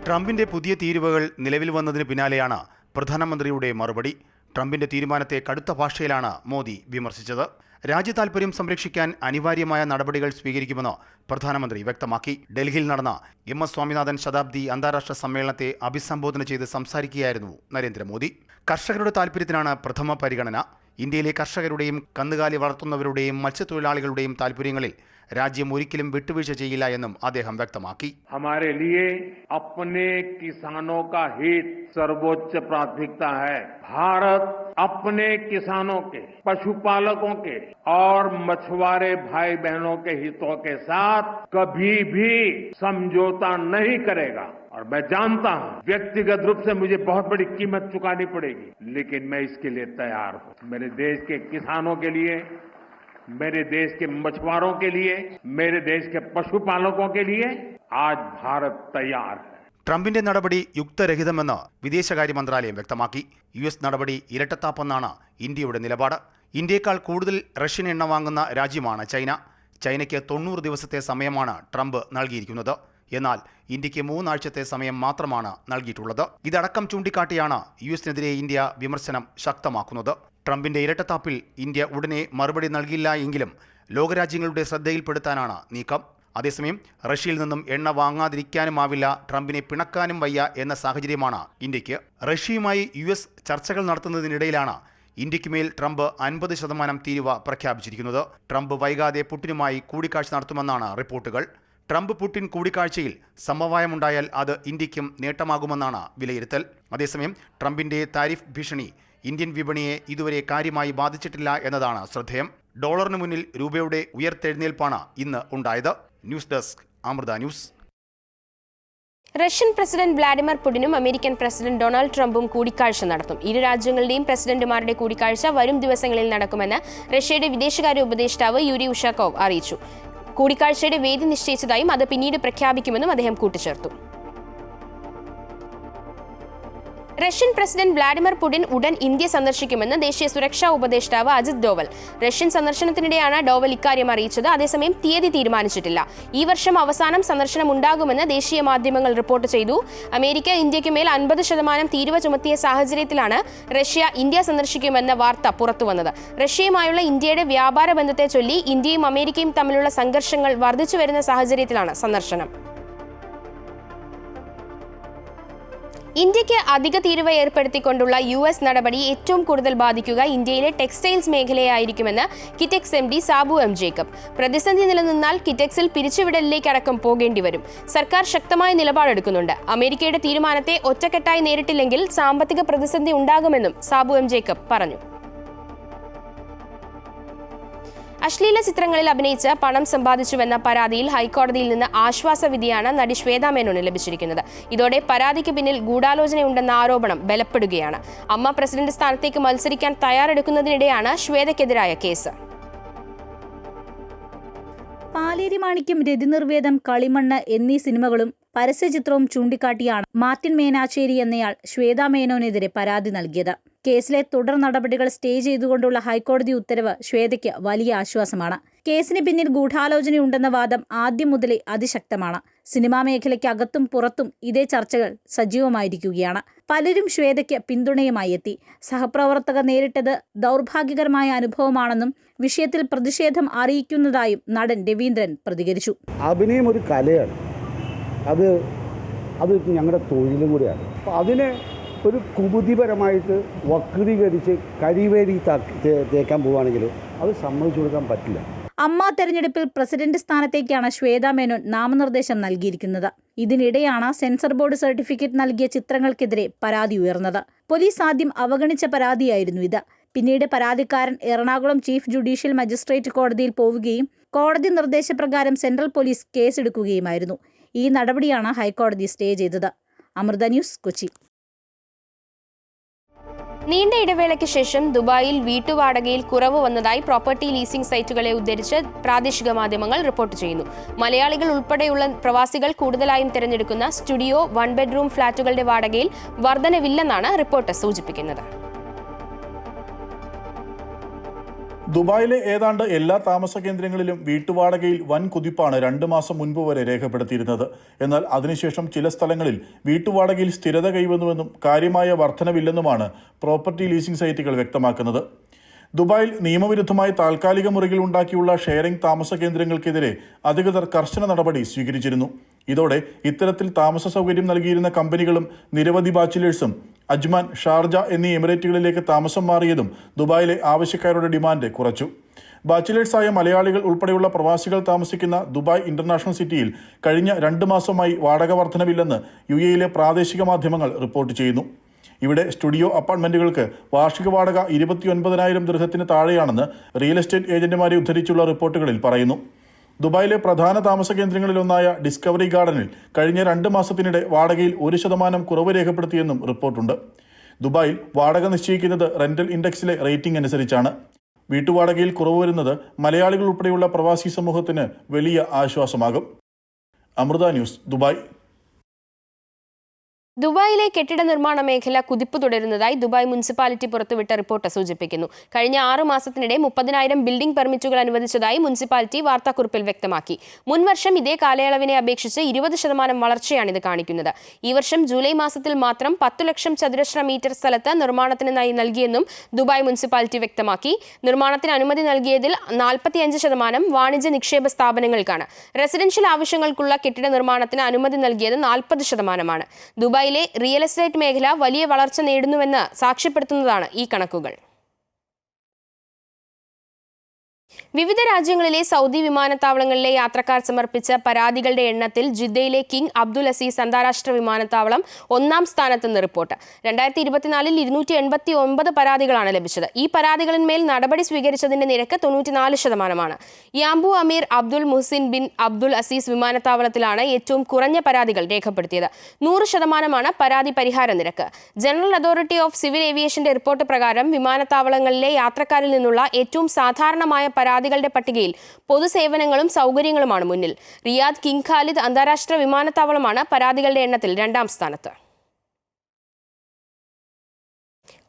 ട്രംപിന്റെ പുതിയ തീരുവകൾ നിലവിൽ വന്നതിന് പിന്നാലെയാണ് പ്രധാനമന്ത്രിയുടെ മറുപടി. ട്രംപിന്റെ തീരുമാനത്തെ കടുത്ത ഭാഷയിലാണ് മോദി വിമർശിച്ചത്. രാജ്യതാൽപര്യം സംരക്ഷിക്കാൻ അനിവാര്യമായ നടപടികൾ സ്വീകരിക്കുമെന്ന് പ്രധാനമന്ത്രി വ്യക്തമാക്കി. ഡൽഹിയിൽ നടന്ന MS സ്വാമിനാഥൻ ശതാബ്ദി അന്താരാഷ്ട്ര സമ്മേളനത്തെ അഭിസംബോധന ചെയ്ത് സംസാരിക്കുകയായിരുന്നു നരേന്ദ്രമോദി. കർഷകരുടെ താൽപര്യത്തിനാണ് പ്രഥമ പരിഗണന. ഇന്ത്യയിലെ കർഷകരുടെയും കന്നുകാലി വളർത്തുന്നവരുടെയും മത്സ്യത്തൊഴിലാളികളുടെയും താൽപര്യങ്ങളിൽ രാജ്യം ഒരിക്കലും വിട്ടുവീഴ്ച ചെയ്യില്ല എന്നും അദ്ദേഹം വ്യക്തമാക്കി. हमारे लिए अपने किसानों का हित सर्वोच्च प्राथमिकता है. भारत अपने किसानों के, पशुपालकों के और मछुआरे भाई बहनों के हितों के साथ कभी भी समझौता नहीं करेगा. और मैं जानता हूं व्यक्तिगत रूप से मुझे बहुत बड़ी कीमत चुकानी पड़ेगी, लेकिन मैं इसके लिए तैयार हूं. मेरे देश के किसानों के लिए, मेरे देश के मछुआरों के लिए, मेरे देश के पशुपालकों के लिए आज भारत तैयार है. ട്രംപിന്റെ നടപടി യുക്തരഹിതമെന്ന് വിദേശകാര്യ മന്ത്രാലയം വ്യക്തമാക്കി. US നടപടി ഇരട്ടത്താപ്പെന്നാണ് ഇന്ത്യയുടെ നിലപാട്. ഇന്ത്യയേക്കാൾ കൂടുതൽ റഷ്യൻ എണ്ണ വാങ്ങുന്ന രാജ്യമാണ് ചൈന. ചൈനയ്ക്ക് 90 ദിവസത്തെ സമയമാണ് ട്രംപ് നൽകിയിരിക്കുന്നത്. എന്നാൽ ഇന്ത്യക്ക് 3 ആഴ്ചത്തെ സമയം മാത്രമാണ് നൽകിയിട്ടുള്ളത്. ഇതടക്കം ചൂണ്ടിക്കാട്ടിയാണ് US-നെതിരെ ഇന്ത്യ വിമർശനം ശക്തമാക്കുന്നത്. ട്രംപിന്റെ ഇരട്ടത്താപ്പിൽ ഇന്ത്യ ഉടനെ മറുപടി നൽകില്ല എങ്കിലും ലോകരാജ്യങ്ങളുടെ ശ്രദ്ധയിൽപ്പെടുത്താനാണ് നീക്കം. അതേസമയം റഷ്യയിൽ നിന്നും എണ്ണ വാങ്ങാതിരിക്കാനുമാവില്ല, ട്രംപിനെ പിണക്കാനും വയ്യ എന്ന സാഹചര്യമാണ് ഇന്ത്യക്ക്. റഷ്യയുമായി US ചർച്ചകൾ നടത്തുന്നതിനിടയിലാണ് ഇന്ത്യക്കുമേൽ ട്രംപ് 50% തീരുവ പ്രഖ്യാപിച്ചിരിക്കുന്നത്. ട്രംപ് വൈകാതെ പുടിനുമായി കൂടിക്കാഴ്ച നടത്തുമെന്നാണ് റിപ്പോർട്ടുകൾ. ട്രംപ് പുടിൻ കൂടിക്കാഴ്ചയിൽ സമവായമുണ്ടായാൽ അത് ഇന്ത്യക്കും നേട്ടമാകുമെന്നാണ് വിലയിരുത്തൽ. അതേസമയം ട്രംപിന്റെ താരിഫ് ഭീഷണി ഇന്ത്യൻ വിപണിയെ ഇതുവരെ കാര്യമായി ബാധിച്ചിട്ടില്ല എന്നതാണ് ശ്രദ്ധേയം. ഡോളറിന് മുന്നിൽ രൂപയുടെ ഉയർത്തെഴുന്നേൽപ്പാണ് ഇന്ന് ഉണ്ടായത്. News desk Amrita news. Russian president Vladimir പുടിനും അമേരിക്കൻ പ്രസിഡന്റ് ഡൊണാൾഡ് ട്രംപും കൂടിക്കാഴ്ച നടത്തും. ഇരു രാജ്യങ്ങളുടെയും പ്രസിഡന്റുമാരുടെ കൂടിക്കാഴ്ച വരും ദിവസങ്ങളിൽ നടക്കുമെന്ന് റഷ്യയുടെ വിദേശകാര്യ ഉപദേഷ്ടാവ് യൂരി ഉഷാക്കോവ് അറിയിച്ചു. കൂടിക്കാഴ്ചയുടെ വേദി നിശ്ചയിച്ചതായും അത് പിന്നീട് പ്രഖ്യാപിക്കുമെന്നും അദ്ദേഹം കൂട്ടിച്ചേർത്തു. റഷ്യൻ പ്രസിഡന്റ് വ്ളാഡിമിർ പുടിൻ ഉടൻ ഇന്ത്യ സന്ദർശിക്കുമെന്ന് ദേശീയ സുരക്ഷാ ഉപദേഷ്ടാവ് അജിത് ഡോവൽ. റഷ്യൻ സന്ദർശനത്തിനിടെയാണ് ഡോവൽ ഇക്കാര്യം അറിയിച്ചത്. അതേസമയം തീയതി തീരുമാനിച്ചിട്ടില്ല. ഈ വർഷം അവസാനം സന്ദർശനം ഉണ്ടാകുമെന്ന് ദേശീയ മാധ്യമങ്ങൾ റിപ്പോർട്ട് ചെയ്തു. അമേരിക്ക ഇന്ത്യക്ക് മേൽ 50% തീരുവ ചുമത്തിയ സാഹചര്യത്തിലാണ് റഷ്യ ഇന്ത്യ സന്ദർശിക്കുമെന്ന വാർത്ത പുറത്തുവന്നത്. റഷ്യയുമായുള്ള ഇന്ത്യയുടെ വ്യാപാര ബന്ധത്തെ ചൊല്ലി ഇന്ത്യയും അമേരിക്കയും തമ്മിലുള്ള സംഘർഷങ്ങൾ വർദ്ധിച്ചു വരുന്ന സാഹചര്യത്തിലാണ് സന്ദർശനം. ഇന്ത്യക്ക് അധിക തീരുവ ഏർപ്പെടുത്തിക്കൊണ്ടുള്ള US നടപടി ഏറ്റവും കൂടുതൽ ബാധിക്കുക ഇന്ത്യയിലെ ടെക്സ്റ്റൈൽസ് മേഖലയായിരിക്കുമെന്ന് കിറ്റെക്സ് MD സാബു M. ജേക്കബ്. പ്രതിസന്ധി നിലനിന്നാൽ കിറ്റെക്സിൽ പിരിച്ചുവിടലിലേക്കടക്കം പോകേണ്ടി വരും. സർക്കാർ ശക്തമായ നിലപാടെടുക്കുന്നുണ്ട്. അമേരിക്കയുടെ തീരുമാനത്തെ ഒറ്റക്കെട്ടായി നേരിട്ടില്ലെങ്കിൽ സാമ്പത്തിക പ്രതിസന്ധി ഉണ്ടാകുമെന്നും സാബു M. ജേക്കബ് പറഞ്ഞു. അശ്ലീല ചിത്രങ്ങളിൽ അഭിനയിച്ച് പണം സമ്പാദിച്ചുവെന്ന പരാതിയിൽ ഹൈക്കോടതിയിൽ നിന്ന് ആശ്വാസവിധിയാണ് നടി ശ്വേതാ മേനോന് ലഭിച്ചിരിക്കുന്നത്. ഇതോടെ പരാതിക്ക് പിന്നിൽ ഗൂഢാലോചനയുണ്ടെന്ന ആരോപണം ബലപ്പെടുകയാണ്. അമ്മ പ്രസിഡന്റ് സ്ഥാനത്തേക്ക് മത്സരിക്കാൻ തയ്യാറെടുക്കുന്നതിനിടെയാണ് ശ്വേതയ്ക്കെതിരായ കേസ്. പാലേരി മാണിക്യം, രതിനിർവേദം, കളിമണ്ണ് എന്നീ സിനിമകളും പരസ്യചിത്രവും ചൂണ്ടിക്കാട്ടിയാണ് മാർട്ടിൻ മേനാച്ചേരി എന്നയാൾ ശ്വേതാ മേനോനെതിരെ പരാതി നൽകിയത്. കേസിലെ തുടർ നടപടികൾ സ്റ്റേ ചെയ്തുകൊണ്ടുള്ള ഹൈക്കോടതി ഉത്തരവ് ശ്വേതയ്ക്ക് വലിയ ആശ്വാസമാണ്. കേസിന് പിന്നിൽ ഗൂഢാലോചനയുണ്ടെന്ന വാദം ആദ്യം മുതലേ അതിശക്തമാണ്. സിനിമാ മേഖലയ്ക്ക് അകത്തും പുറത്തും ഇതേ ചർച്ചകൾ സജീവമായിരിക്കുകയാണ്. പലരും ശ്വേതയ്ക്ക് പിന്തുണയുമായി എത്തി. സഹപ്രവർത്തകർ നേരിട്ടത് ദൗർഭാഗ്യകരമായ അനുഭവമാണെന്നും വിഷയത്തിൽ പ്രതിഷേധം അറിയിക്കുന്നതായും നടൻ രവീന്ദ്രൻ പ്രതികരിച്ചു. അഭിനയം ഒരു കലയാണ്, അത് ഞങ്ങളുടെ തൊഴിലും കൂടിയാണ്. അപ്പോൾ അതിനെ ഒരു കുബുദ്ധിപരമായിട്ട് വക്രീകരിച്ച് കരിവേരി തേക്കാൻ പോവുകയാണെങ്കിൽ അത് സമ്മതിച്ചു കൊടുക്കാൻ പറ്റില്ല. അമ്മ തെരഞ്ഞെടുപ്പിൽ പ്രസിഡന്റ് സ്ഥാനത്തേക്കാണ് ശ്വേതാ മേനോൻ നാമനിർദ്ദേശം നൽകിയിരിക്കുന്നത്. ഇതിനിടെയാണ് സെൻസർ ബോർഡ് സർട്ടിഫിക്കറ്റ് നൽകിയ ചിത്രങ്ങൾക്കെതിരെ പരാതി ഉയർന്നത്. പോലീസ് ആദ്യം അവഗണിച്ച പരാതിയായിരുന്നു ഇത്. പിന്നീട് പരാതിക്കാരൻ എറണാകുളം ചീഫ് ജുഡീഷ്യൽ മജിസ്ട്രേറ്റ് കോടതിയിൽ പോവുകയും കോടതി നിർദ്ദേശപ്രകാരം സെൻട്രൽ പോലീസ് കേസെടുക്കുകയുമായിരുന്നു. ഈ നടപടിയാണ് ഹൈക്കോടതി സ്റ്റേ ചെയ്തത്. അമൃത ന്യൂസ്, കൊച്ചി. നീണ്ട ഇടവേളയ്ക്ക് ശേഷം ദുബായിൽ വീട്ടുവാടകയിൽ കുറവ് വന്നതായി പ്രോപ്പർട്ടി ലീസിംഗ് സൈറ്റുകളെ ഉദ്ധരിച്ച് പ്രാദേശിക മാധ്യമങ്ങൾ റിപ്പോർട്ട് ചെയ്യുന്നു. മലയാളികൾ ഉൾപ്പെടെയുള്ള പ്രവാസികൾ കൂടുതലായും തിരഞ്ഞെടുക്കുന്ന സ്റ്റുഡിയോ 1 ബെഡ്റൂം ഫ്ളാറ്റുകളുടെ വാടകയിൽ വർധനവില്ലെന്നാണ് റിപ്പോർട്ട് സൂചിപ്പിക്കുന്നത്. ദുബായിലെ ഏതാണ്ട് എല്ലാ താമസ കേന്ദ്രങ്ങളിലും വീട്ടുവാടകയിൽ വൻ കുതിപ്പാണ് 2 മാസം മുൻപ് വരെ രേഖപ്പെടുത്തിയിരുന്നത്. എന്നാൽ അതിനുശേഷം ചില സ്ഥലങ്ങളിൽ വീട്ടുവാടകയിൽ സ്ഥിരത കൈവന്നുവെന്നും കാര്യമായ വർധനവില്ലെന്നുമാണ് പ്രോപ്പർട്ടി ലീസിംഗ് സൈറ്റുകൾ വ്യക്തമാക്കുന്നത്. ദുബായിൽ നിയമവിരുദ്ധമായി താൽക്കാലിക മുറികൾ ഉണ്ടാക്കിയുള്ള ഷെയറിംഗ് താമസ കേന്ദ്രങ്ങൾക്കെതിരെ അധികൃതർ കർശന നടപടി സ്വീകരിച്ചിരുന്നു. ഇതോടെ ഇത്തരത്തിൽ താമസ സൗകര്യം നൽകിയിരുന്ന കമ്പനികളും നിരവധി ബാച്ചിലേഴ്സും അജ്മാൻ, ഷാർജ എന്നീ എമിറേറ്റുകളിലേക്ക് താമസം മാറിയതും ദുബായിലെ ആവശ്യക്കാരുടെ ഡിമാൻഡ് കുറച്ചു. ബാച്ചിലേഴ്സായ മലയാളികൾ ഉൾപ്പെടെയുള്ള പ്രവാസികൾ താമസിക്കുന്ന ദുബായ് ഇന്റർനാഷണൽ സിറ്റിയിൽ കഴിഞ്ഞ 2 മാസമായി വാടക വർധനവില്ലെന്ന് UAE പ്രാദേശിക മാധ്യമങ്ങൾ റിപ്പോർട്ട് ചെയ്യുന്നു. ഇവിടെ സ്റ്റുഡിയോ അപ്പാർട്ട്മെന്റുകൾക്ക് വാർഷിക വാടക 29,000 ദിർഹത്തിന് താഴെയാണെന്ന് റിയൽ എസ്റ്റേറ്റ് ഏജന്റുമാരെ ഉദ്ധരിച്ചുള്ള റിപ്പോർട്ടുകളിൽ പറയുന്നു. ദുബായിലെ പ്രധാന താമസ കേന്ദ്രങ്ങളിലൊന്നായ ഡിസ്കവറി ഗാർഡനിൽ കഴിഞ്ഞ 2 മാസത്തിനിടെ വാടകയിൽ 1% കുറവ് രേഖപ്പെടുത്തിയെന്നും റിപ്പോർട്ടുണ്ട്. ദുബായിൽ വാടക നിശ്ചയിക്കുന്നത് റെന്റൽ ഇൻഡെക്സിലെ റേറ്റിംഗ് അനുസരിച്ചാണ്. വീട്ടുവാടകയിൽ കുറവ് വരുന്നത് മലയാളികൾ ഉൾപ്പെടെയുള്ള പ്രവാസി സമൂഹത്തിന് വലിയ ആശ്വാസമാകും. Amrita news, Dubai. ദുബായിലെ കെട്ടിട നിർമ്മാണ മേഖല കുതിപ്പ് തുടരുന്നതായി ദുബായ് മുനിസിപ്പാലിറ്റി പുറത്തുവിട്ട റിപ്പോർട്ട് സൂചിപ്പിക്കുന്നു. കഴിഞ്ഞ 6 മാസത്തിനിടെ 30,000 ബിൽഡിംഗ് പെർമിറ്റുകൾ അനുവദിച്ചതായി മുനിസിപ്പാലിറ്റി വാർത്താക്കുറിപ്പിൽ വ്യക്തമാക്കി. മുൻവർഷം ഇതേ കാലയളവിനെ അപേക്ഷിച്ച് 20% വളർച്ചയാണിത് കാണിക്കുന്നത്. ഈ വർഷം ജൂലൈ മാസത്തിൽ മാത്രം 10 ലക്ഷം ചതുരശ്ര മീറ്റർ സ്ഥലത്ത് നിർമ്മാണത്തിനായി നൽകിയെന്നും ദുബായ് മുനിസിപ്പാലിറ്റി വ്യക്തമാക്കി. നിർമ്മാണത്തിന് അനുമതി നൽകിയതിൽ 45% വാണിജ്യ നിക്ഷേപ സ്ഥാപനങ്ങൾക്കാണ്. റെസിഡൻഷ്യൽ ആവശ്യങ്ങൾക്കുള്ള കെട്ടിട നിർമ്മാണത്തിന് അനുമതി നൽകിയത് 40%. ദുബായ് റിയൽ എസ്റ്റേറ്റ് മേഖല വലിയ വളർച്ച നേടുന്നുവെന്ന് സാക്ഷ്യപ്പെടുത്തുന്നതാണ് ഈ കണക്കുകൾ. വിവിധ രാജ്യങ്ങളിലെ സൗദി വിമാനത്താവളങ്ങളിലെ യാത്രക്കാർ സമർപ്പിച്ച പരാതികളുടെ എണ്ണത്തിൽ ജിദ്ദയിലെ കിങ് അബ്ദുൽ അസീസ് അന്താരാഷ്ട്ര വിമാനത്താവളം 1ാം സ്ഥാനത്തെന്ന് റിപ്പോർട്ട്. 2024 289 പരാതികളാണ് ലഭിച്ചത്. ഈ പരാതികളിന്മേൽ നടപടി സ്വീകരിച്ചതിന്റെ നിരക്ക് 94%. Yanbu Amir Abdul Mohsin bin Abdul Aziz വിമാനത്താവളത്തിലാണ് ഏറ്റവും കുറഞ്ഞ പരാതികൾ രേഖപ്പെടുത്തിയത്. 100% പരാതി പരിഹാര നിരക്ക്. ജനറൽ അതോറിറ്റി ഓഫ് സിവിൽ ഏവിയേഷന്റെ റിപ്പോർട്ട് പ്രകാരം വിമാനത്താവളങ്ങളിലെ യാത്രക്കാരിൽ നിന്നുള്ള ഏറ്റവും സാധാരണമായ പരാതികളുടെ പട്ടികയിൽ പൊതുസേവനങ്ങളും സൗകര്യങ്ങളുമാണ് മുന്നിൽ. റിയാദ് കിങ് ഖാലിദ് അന്താരാഷ്ട്ര വിമാനത്താവളമാണ് പരാതികളുടെ എണ്ണത്തിൽ 2ാം സ്ഥാനത്ത്.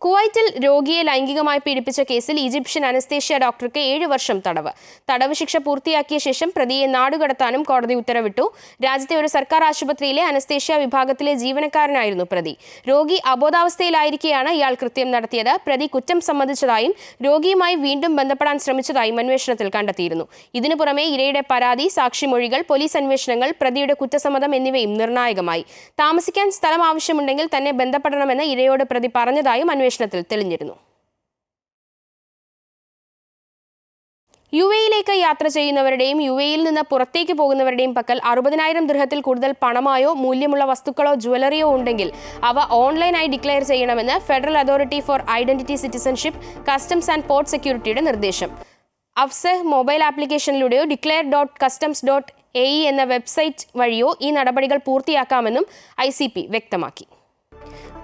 കുവൈറ്റിൽ രോഗിയെ ലൈംഗികമായി പീഡിപ്പിച്ച കേസിൽ ഈജിപ്ഷ്യൻ അനസ്തേഷ്യ ഡോക്ടർക്ക് 7 വർഷം തടവ്. തടവ് ശിക്ഷ പൂർത്തിയാക്കിയ ശേഷം പ്രതിയെ നാടുകടത്താനും കോടതി ഉത്തരവിട്ടു. രാജ്യത്തെ ഒരു സർക്കാർ ആശുപത്രിയിലെ അനസ്തേഷ്യ വിഭാഗത്തിലെ ജീവനക്കാരനായിരുന്നു പ്രതി. രോഗി അബോധാവസ്ഥയിലായിരിക്കെയാണ് ഇയാൾ കൃത്യം നടത്തിയത്. പ്രതി കുറ്റം സമ്മതിച്ചതായും രോഗിയുമായി വീണ്ടും ബന്ധപ്പെടാൻ ശ്രമിച്ചതായും അന്വേഷണത്തിൽ കണ്ടെത്തിയിരുന്നു. ഇതിനു പുറമെ ഇരയുടെ പരാതി, സാക്ഷിമൊഴികൾ, പോലീസ് അന്വേഷണങ്ങൾ, പ്രതിയുടെ കുറ്റസമ്മതം എന്നിവയും നിർണായകമായി. താമസിക്കാൻ സ്ഥലം ആവശ്യമുണ്ടെങ്കിൽ തന്നെ ബന്ധപ്പെടണമെന്ന് ഇരയോട് പ്രതി പറഞ്ഞതായും അന്വേഷണത്തിൽ തെളിഞ്ഞിരുന്നു. യുഎഇയിലേക്ക് യാത്ര ചെയ്യുന്നവരുടെയും യുഎഇയിൽ നിന്ന് പുറത്തേക്ക് പോകുന്നവരുടെയും പക്കൽ 60,000 ദിർഹത്തിൽ കൂടുതൽ പണമായോ മൂല്യമുള്ള വസ്തുക്കളോ ജ്വല്ലറിയോ ഉണ്ടെങ്കിൽ അവ ഓൺലൈനായി ഡിക്ലെയർ ചെയ്യണമെന്ന് federal authority for identity, citizenship, customs and port സെക്യൂരിറ്റിയുടെ നിർദ്ദേശം. അഫ്സഹ് മൊബൈൽ ആപ്ലിക്കേഷനിലൂടെയോ declare.customs.ae എന്ന വെബ്സൈറ്റ് വഴിയോ ഈ നടപടികൾ പൂർത്തിയാക്കാമെന്നും ICP വ്യക്തമാക്കി.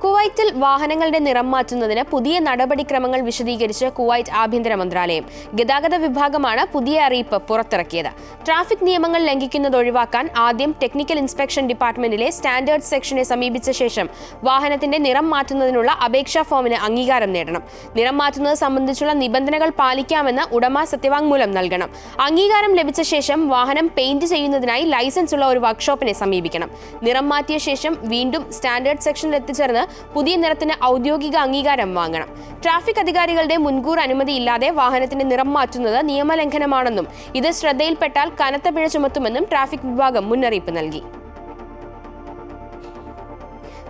കുവൈറ്റിൽ വാഹനങ്ങളുടെ നിറം മാറ്റുന്നതിന് പുതിയ നടപടിക്രമങ്ങൾ വിശദീകരിച്ച് കുവൈറ്റ് ആഭ്യന്തര മന്ത്രാലയം. ഗതാഗത വിഭാഗമാണ് പുതിയ അറിയിപ്പ് പുറത്തിറക്കിയത്. ട്രാഫിക് നിയമങ്ങൾ ലംഘിക്കുന്നത് ഒഴിവാക്കാൻ ആദ്യം ടെക്നിക്കൽ ഇൻസ്പെക്ഷൻ ഡിപ്പാർട്ട്മെന്റിലെ സ്റ്റാൻഡേർഡ് സെക്ഷനെ സമീപിച്ച ശേഷം വാഹനത്തിന്റെ നിറം മാറ്റുന്നതിനുള്ള അപേക്ഷാ ഫോമിന് അംഗീകാരം നേടണം. നിറം മാറ്റുന്നത് സംബന്ധിച്ചുള്ള നിബന്ധനകൾ പാലിക്കാമെന്ന് ഉടമ സത്യവാങ്മൂലം നൽകണം. അംഗീകാരം ലഭിച്ച ശേഷം വാഹനം പെയിന്റ് ചെയ്യുന്നതിനായി ലൈസൻസ് ഉള്ള ഒരു വർക്ക്ഷോപ്പിനെ സമീപിക്കണം. നിറം മാറ്റിയ ശേഷം വീണ്ടും സ്റ്റാൻഡേർഡ് സെക്ഷനിൽ എത്തിച്ചേർന്ന് പുതിയ നിറത്തിന് ഔദ്യോഗിക അംഗീകാരം വാങ്ങണം. ട്രാഫിക് അധികാരികളുടെ മുൻകൂർ അനുമതിയില്ലാതെ വാഹനത്തിന്റെ നിറം മാറ്റുന്നത് നിയമലംഘനമാണെന്നും ഇത് ശ്രദ്ധയിൽപ്പെട്ടാൽ കനത്ത പിഴ ചുമത്തുമെന്നും ട്രാഫിക് വിഭാഗം മുന്നറിയിപ്പ് നൽകി.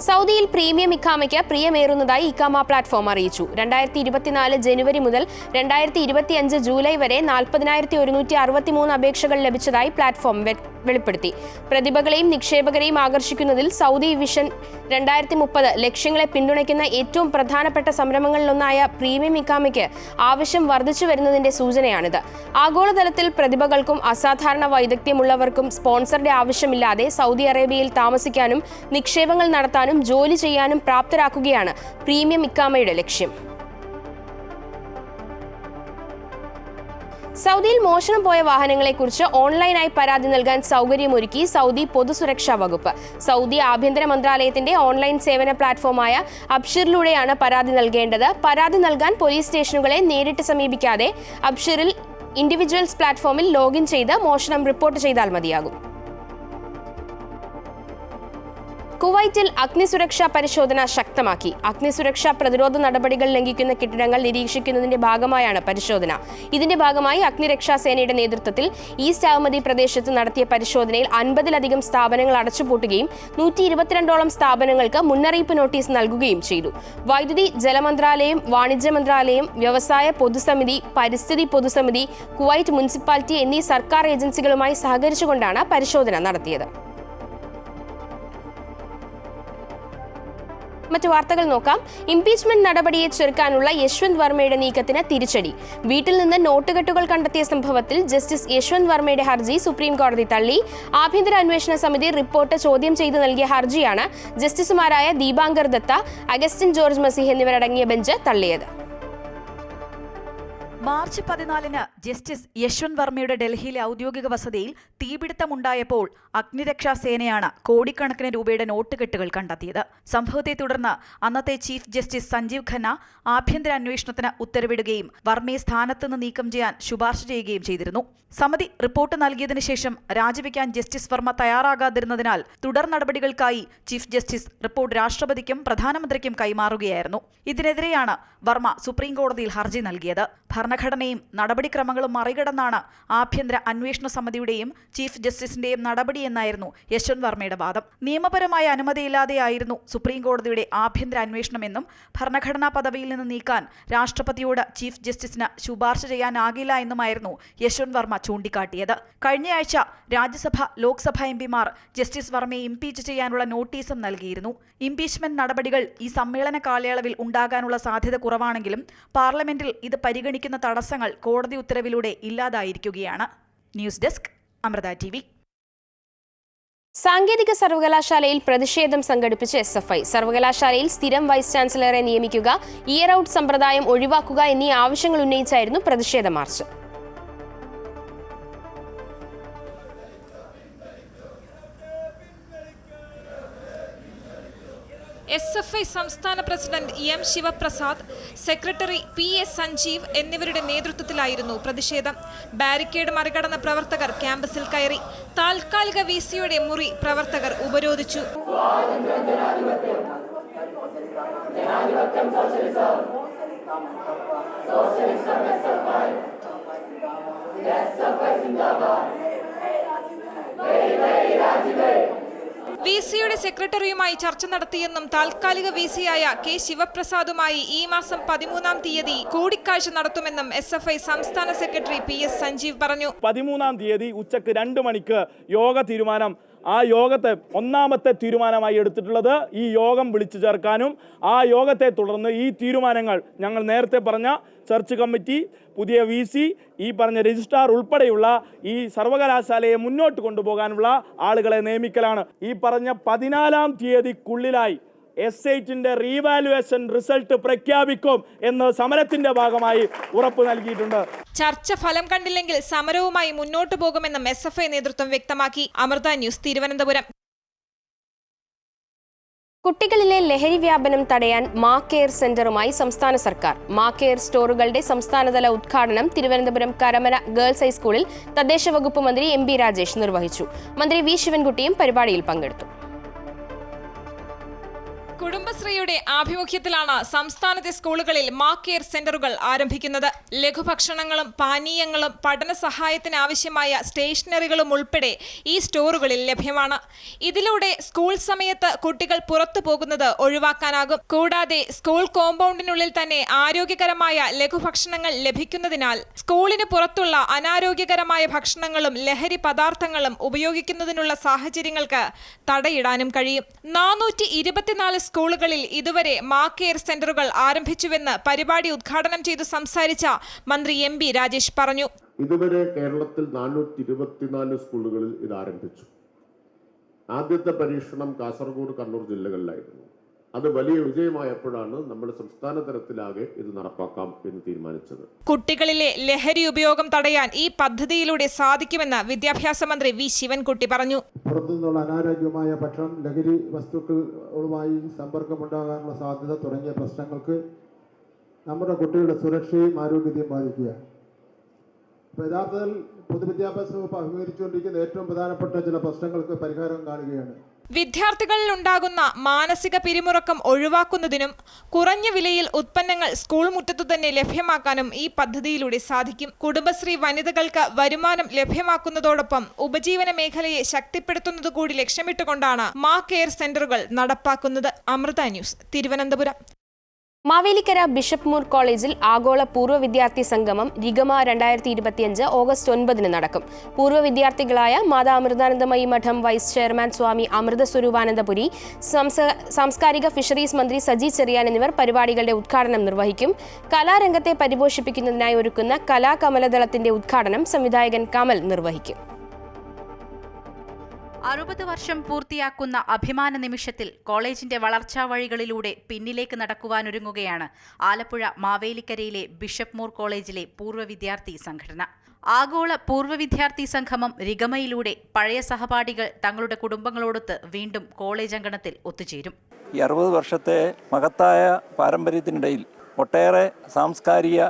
സൗദിയിൽ പ്രീമിയം ഇഖാമയ്ക്ക് പ്രിയമേറുന്നതായി ഇഖാമ പ്ലാറ്റ്ഫോം അറിയിച്ചു. 2024 ജനുവരി മുതൽ 2025 ജൂലൈ വരെ 40,163 അപേക്ഷകൾ ലഭിച്ചതായി പ്ലാറ്റ്ഫോം വെളിപ്പെടുത്തി. പ്രതിഭകളെയും നിക്ഷേപകരെയും ആകർഷിക്കുന്നതിൽ സൗദി വിഷൻ 2030 ലക്ഷ്യങ്ങളെ പിന്തുണയ്ക്കുന്ന ഏറ്റവും പ്രധാനപ്പെട്ട സംരംഭങ്ങളിലൊന്നായ പ്രീമിയം ഇഖാമയ്ക്ക് ആവശ്യം വർദ്ധിച്ചു വരുന്നതിന്റെ സൂചനയാണിത്. ആഗോളതലത്തിൽ പ്രതിഭകൾക്കും അസാധാരണ വൈദഗ്ധ്യമുള്ളവർക്കും സ്പോൺസറുടെ ആവശ്യമില്ലാതെ സൗദി അറേബ്യയിൽ താമസിക്കാനും നിക്ഷേപങ്ങൾ നടത്താനും ജോലി ചെയ്യാനും പ്രാപ്തരാക്കുകയാണ് പ്രീമിയം ഇഖാമയുടെ ലക്ഷ്യം. സൗദിയിൽ മോഷണം പോയ വാഹനങ്ങളെക്കുറിച്ച് ഓൺലൈനായി പരാതി നൽകാൻ സൗകര്യമൊരുക്കി സൗദി പൊതുസുരക്ഷാ വകുപ്പ്. സൗദി ആഭ്യന്തര മന്ത്രാലയത്തിന്റെ ഓൺലൈൻ സേവന പ്ലാറ്റ്ഫോമായ അബ്ഷിറിലൂടെയാണ് പരാതി നൽകേണ്ടത്. പരാതി നൽകാൻ പോലീസ് സ്റ്റേഷനുകളെ നേരിട്ട് സമീപിക്കാതെ അബ്ഷിറിൽ ഇൻഡിവിജ്വൽസ് പ്ലാറ്റ്ഫോമിൽ ലോഗിൻ ചെയ്ത് മോഷണം റിപ്പോർട്ട് ചെയ്താൽ മതിയാകും. കുവൈറ്റിൽ അഗ്നിസുരക്ഷാ പരിശോധന ശക്തമാക്കി. അഗ്നിസുരക്ഷാ പ്രതിരോധ നടപടികൾ ലംഘിക്കുന്ന കെട്ടിടങ്ങൾ നിരീക്ഷിക്കുന്നതിന്റെ ഭാഗമായാണ് പരിശോധന. ഇതിന്റെ ഭാഗമായി അഗ്നിരക്ഷാ സേനയുടെ നേതൃത്വത്തിൽ ഈസ്റ്റ് അഹമ്മദി പ്രദേശത്ത് നടത്തിയ പരിശോധനയിൽ 50-ലധികം സ്ഥാപനങ്ങൾ അടച്ചുപൂട്ടുകയും 122ഓളം സ്ഥാപനങ്ങൾക്ക് മുന്നറിയിപ്പ് നോട്ടീസ് നൽകുകയും ചെയ്തു. വൈദ്യുതി, ജലമന്ത്രാലയം, വാണിജ്യ മന്ത്രാലയം, വ്യവസായ പൊതുസമിതി, പരിസ്ഥിതി പൊതുസമിതി, കുവൈറ്റ് മുനിസിപ്പാലിറ്റി എന്നീ സർക്കാർ ഏജൻസികളുമായി സഹകരിച്ചുകൊണ്ടാണ് പരിശോധന നടത്തിയത്. മറ്റു വാർത്തകൾ നോക്കാം. ഇംപീച്ച്മെന്റ് നടപടിയെ ചെറുക്കാനുള്ള യശ്വന്ത് വർമ്മയുടെ നീക്കത്തിന് തിരിച്ചടി. വീട്ടിൽ നിന്ന് നോട്ടുകെട്ടുകൾ കണ്ടെത്തിയ സംഭവത്തിൽ ജസ്റ്റിസ് യശ്വന്ത് വർമ്മയുടെ ഹർജി സുപ്രീം കോടതി തള്ളി. ആഭ്യന്തര അന്വേഷണ സമിതി റിപ്പോർട്ട് ചോദ്യം ചെയ്ത് നൽകിയ ഹർജിയാണ് ജസ്റ്റിസുമാരായ ദീപാങ്കർ ദത്ത, അഗസ്റ്റിൻ ജോർജ് മസീഹ് എന്നിവരടങ്ങിയ ബെഞ്ച് തള്ളിയത്. മാർച്ച് 14-ന് ജസ്റ്റിസ് യശ്വന്ത് വർമ്മയുടെ ഡൽഹിയിലെ ഔദ്യോഗിക വസതിയിൽ തീപിടുത്തമുണ്ടായപ്പോൾ അഗ്നിരക്ഷാ സേനയാണ് കോടിക്കണക്കിന് രൂപയുടെ നോട്ടുകെട്ടുകൾ കണ്ടെത്തിയത്. സംഭവത്തെ തുടർന്ന് അന്നത്തെ ചീഫ് ജസ്റ്റിസ് സഞ്ജീവ് ഖന്ന ആഭ്യന്തര അന്വേഷണത്തിന് ഉത്തരവിടുകയും വർമ്മയെ സ്ഥാനത്തുനിന്ന് നീക്കം ചെയ്യാൻ ശുപാർശ ചെയ്യുകയും ചെയ്തിരുന്നു. സമിതി റിപ്പോർട്ട് നൽകിയതിനു ശേഷം രാജിവെക്കാൻ ജസ്റ്റിസ് വർമ്മ തയ്യാറാകാതിരുന്നതിനാൽ തുടർ നടപടികൾക്കായി ചീഫ് ജസ്റ്റിസ് റിപ്പോർട്ട് രാഷ്ട്രപതിക്കും പ്രധാനമന്ത്രിക്കും കൈമാറുകയായിരുന്നു. ഇതിനെതിരെയാണ് വർമ്മ സുപ്രീം കോടതിയിൽ ഹർജി നൽകിയത്. ഭരണഘടനയും നടപടിക്രമങ്ങളും മറികടന്നാണ് ആഭ്യന്തര അന്വേഷണ സമിതിയുടെയും ചീഫ് ജസ്റ്റിസിന്റെയും നടപടിയെന്നായിരുന്നു യശ്വന്ത് വർമ്മയുടെ വാദം. നിയമപരമായ അനുമതിയില്ലാതെയായിരുന്നു സുപ്രീം കോടതിയുടെ ആഭ്യന്തര അന്വേഷണമെന്നും ഭരണഘടനാ പദവിയിൽ നിന്ന് നീക്കാൻ രാഷ്ട്രപതിയോട് ചീഫ് ജസ്റ്റിസിന് ശുപാർശ ചെയ്യാനാകില്ല എന്നുമായിരുന്നു യശ്വന്ത് വർമ്മ ചൂണ്ടിക്കാട്ടിയത്. കഴിഞ്ഞയാഴ്ച രാജ്യസഭ ലോക്സഭ എംപിമാർ ജസ്റ്റിസ് വർമ്മയെ ഇംപീച്ച് ചെയ്യാനുള്ള നോട്ടീസും നൽകിയിരുന്നു. ഇംപീച്ച്മെന്റ് നടപടികൾ ഈ സമ്മേളന കാലയളവിൽ ഉണ്ടാകാനുള്ള സാധ്യത കുറവാണെങ്കിലും പാർലമെന്റിൽ ഇത് പരിഗണിക്കുന്ന തടസ്സങ്ങൾ കോടതി ഉത്തരവിലൂടെ ഇല്ലാതായിരിക്കുകയാണ്. News desk Amrita TV. സാങ്കേതിക സർവകലാശാലയിൽ പ്രതിഷേധം സംഘടിപ്പിച്ച് SFI. സർവകലാശാലയിൽ സ്ഥിരം വൈസ് ചാൻസലറെ നിയമിക്കുക, ഇയർ ഔട്ട് സമ്പ്രദായം ഒഴിവാക്കുക എന്നീ ആവശ്യങ്ങൾ ഉന്നയിച്ചായിരുന്നു പ്രതിഷേധ മാർച്ച്. SFI സംസ്ഥാന president M. Sivaprasad, secretary PS. Sanjeev എന്നിവരുടെ നേതൃത്വത്തിലായിരുന്നു പ്രതിഷേധം. ബാരിക്കേഡ് മറികടന്ന പ്രവർത്തകർ ക്യാമ്പസിൽ കയറി. താൽക്കാലിക VC-യുടെ മുറി പ്രവർത്തകർ ഉപരോധിച്ചു. VC-യുടെ സെക്രട്ടറിയുമായി ചർച്ച നടത്തിയെന്നും താൽക്കാലിക VC-യായ K. ശിവപ്രസാദുമായി ഈ മാസം 13-ാം തീയതി കൂടിക്കാഴ്ച നടത്തുമെന്നും SFI സംസ്ഥാന സെക്രട്ടറി PS. സഞ്ജീവ് പറഞ്ഞു. 13-ാം തീയതി ഉച്ചക്ക് 2 മണിക്ക് യോഗ തീരുമാനം, ആ യോഗത്തെ ഒന്നാമത്തെ തീരുമാനമായി എടുത്തിട്ടുള്ളത് ഈ യോഗം വിളിച്ചു ചേർക്കാനും ആ യോഗത്തെ തുടർന്ന് ഈ തീരുമാനങ്ങൾ ഞങ്ങൾ നേരത്തെ പറഞ്ഞ സെർച്ച് കമ്മിറ്റി, പുതിയ VC, ഈ പറഞ്ഞ രജിസ്ട്രാർ ഉൾപ്പെടെയുള്ള ഈ സർവകലാശാലയെ മുന്നോട്ട് കൊണ്ടുപോകാനുള്ള ആളുകളെ നിയമിക്കലാണ്. ഈ പറഞ്ഞ 14-ാം തീയതിക്കുള്ളിലായി S8-ന്റെ റീവാലുവേഷൻ റിസൾട്ട് പ്രഖ്യാപിക്കും എന്ന് സമരത്തിന്റെ ഭാഗമായി ഉറപ്പ് നൽകിയിട്ടുണ്ട്. ചർച്ച ഫലം കണ്ടില്ലെങ്കിൽ സമരവുമായി മുന്നോട്ടു പോകുമെന്നും SFI നേതൃത്വം വ്യക്തമാക്കി. അമൃത ന്യൂസ്, തിരുവനന്തപുരം. കുട്ടികളിലെ ലഹരി വ്യാപനം തടയാൻ മാ കെയർ സെന്ററുമായി സംസ്ഥാന സർക്കാർ. മാ കെയർ സ്റ്റോറുകളുടെ സംസ്ഥാനതല ഉദ്ഘാടനം തിരുവനന്തപുരം കരമന ഗേൾസ് ഹൈസ്കൂളിൽ തദ്ദേശ വകുപ്പ് മന്ത്രി MB രാജേഷ് നിർവഹിച്ചു. മന്ത്രി V. ശിവൻകുട്ടിയും പരിപാടിയിൽ പങ്കെടുത്തു. കുടുംബശ്രീയുടെ ആഭിമുഖ്യത്തിലാണ് സംസ്ഥാനത്തെ സ്കൂളുകളിൽ മാ കെയർ സെന്ററുകൾ ആരംഭിക്കുന്നത്. ലഘുഭക്ഷണങ്ങളും പാനീയങ്ങളും പഠന സഹായത്തിന് ആവശ്യമായ സ്റ്റേഷനറികളും ഉൾപ്പെടെ ഈ സ്റ്റോറുകളിൽ ലഭ്യമാണ്. ഇതിലൂടെ സ്കൂൾ സമയത്ത് കുട്ടികൾ പുറത്തു പോകുന്നത് ഒഴിവാക്കാനാകും. കൂടാതെ സ്കൂൾ കോമ്പൗണ്ടിനുള്ളിൽ തന്നെ ആരോഗ്യകരമായ ലഘുഭക്ഷണങ്ങൾ ലഭിക്കുന്നതിനാൽ സ്കൂളിന് പുറത്തുള്ള അനാരോഗ്യകരമായ ഭക്ഷണങ്ങളും ലഹരി പദാർത്ഥങ്ങളും ഉപയോഗിക്കുന്നതിനുള്ള സാഹചര്യങ്ങൾക്ക് തടയിടാനും കഴിയും. 424 സ്കൂളുകളിൽ ഇതുവരെ മാ കെയർ സെന്ററുകൾ ആരംഭിച്ചുവെന്ന് പരിപാടി ഉദ്ഘാടനം ചെയ്തു സംസാരിച്ച മന്ത്രി MB രാജേഷ് പറഞ്ഞു. ഇതുവരെ കേരളത്തിൽ 424 സ്കൂളുകളിൽ ഇത് ആരംഭിച്ചു. ആദ്യത്തെ പരീക്ഷണം കാസർഗോഡ്, കണ്ണൂർ ജില്ലകളിലായിരുന്നു. അത് വലിയ വിജയമായപ്പോഴാണ് നമ്മൾ സംസ്ഥാന തലത്തിലാകെ ഇത് നടപ്പാക്കാം എന്ന് തീരുമാനിച്ചത്. കുട്ടികളിലെ ലഹരി ഉപയോഗം തടയാൻ ഈ പദ്ധതിയിലൂടെ സാധിക്കുമെന്ന് വിദ്യാഭ്യാസ മന്ത്രി V. ശിവൻകുട്ടി പറഞ്ഞു. പുറത്തുനിന്നുള്ള അനാരോഗ്യമായ ഭക്ഷണം, ലഹരി വസ്തുക്കളുമായി സമ്പർക്കമുണ്ടാകാനുള്ള സാധ്യത തുടങ്ങിയ പ്രശ്നങ്ങൾക്ക് നമ്മുടെ കുട്ടികളുടെ സുരക്ഷയും ആരോഗ്യത്തെയും ബാധിക്കുകയാണ്. അപ്പോൾ യഥാർത്ഥത്തിൽ പൊതുവിദ്യാഭ്യാസ വകുപ്പ് അഭിമുഖീകരിച്ചുകൊണ്ടിരിക്കുന്ന ഏറ്റവും പ്രധാനപ്പെട്ട ചില പ്രശ്നങ്ങൾക്ക് പരിഹാരം കാണുകയാണ്. വിദ്യാർത്ഥികളിൽ ഉണ്ടാകുന്ന മാനസിക പിരിമുറുക്കം ഒഴിവാക്കുന്നതിനും കുറഞ്ഞ വിലയിൽ ഉൽപ്പന്നങ്ങൾ സ്കൂൾ മുറ്റത്തു തന്നെ ലഭ്യമാക്കാനും ഈ പദ്ധതിയിലൂടെ സാധിക്കും. കുടുംബശ്രീ വനിതകൾക്ക് വരുമാനം ലഭ്യമാക്കുന്നതോടൊപ്പം ഉപജീവന മേഖലയെ ശക്തിപ്പെടുത്തുന്നതുകൂടി ലക്ഷ്യമിട്ടുകൊണ്ടാണ് മാ കെയർ സെന്ററുകൾ നടപ്പാക്കുന്നത്. Amrita news, Thiruvananthapuram. Mavelikkara bishop Moore കോളേജിൽ ആഗോള പൂർവ്വ വിദ്യാർത്ഥി സംഗമം രിഗമ 2025 ഓഗസ്റ്റ് 9 നടക്കും. പൂർവ്വ വിദ്യാർത്ഥികളായ മാതാ അമൃതാനന്ദമയി മഠം വൈസ് ചെയർമാൻ സ്വാമി അമൃത സ്വരൂപാനന്ദപുരി, സാംസ്കാരിക ഫിഷറീസ് മന്ത്രി സജി ചെറിയാൻ എന്നിവർ പരിപാടികളുടെ ഉദ്ഘാടനം നിർവഹിക്കും. കലാരംഗത്തെ പരിപോഷിപ്പിക്കുന്നതിനായി ഒരുക്കുന്ന കലാകമലദളത്തിന്റെ ഉദ്ഘാടനം സംവിധായകൻ കമൽ നിർവഹിക്കും. 60 വർഷം പൂർത്തിയാക്കുന്ന അഭിമാന നിമിഷത്തിൽ കോളേജിന്റെ വളർച്ചാ വഴികളിലൂടെ പിന്നിലേക്ക് നടക്കുവാനൊരുങ്ങുകയാണ് ആലപ്പുഴ മാവേലിക്കരയിലെ ബിഷപ്പ് മൂർ കോളേജിലെ പൂർവ്വ വിദ്യാർത്ഥി സംഘടന. ആഗോള പൂർവ്വ വിദ്യാർത്ഥി സംഗമം റിഗമയിലൂടെ പഴയ സഹപാഠികൾ തങ്ങളുടെ കുടുംബങ്ങളോടൊത്ത് വീണ്ടും കോളേജ് അങ്കണത്തിൽ ഒത്തുചേരും. ഈ 60 വർഷത്തെ മഹത്തായ പാരമ്പര്യത്തിനിടയിൽ ഒട്ടേറെ സാംസ്കാരിക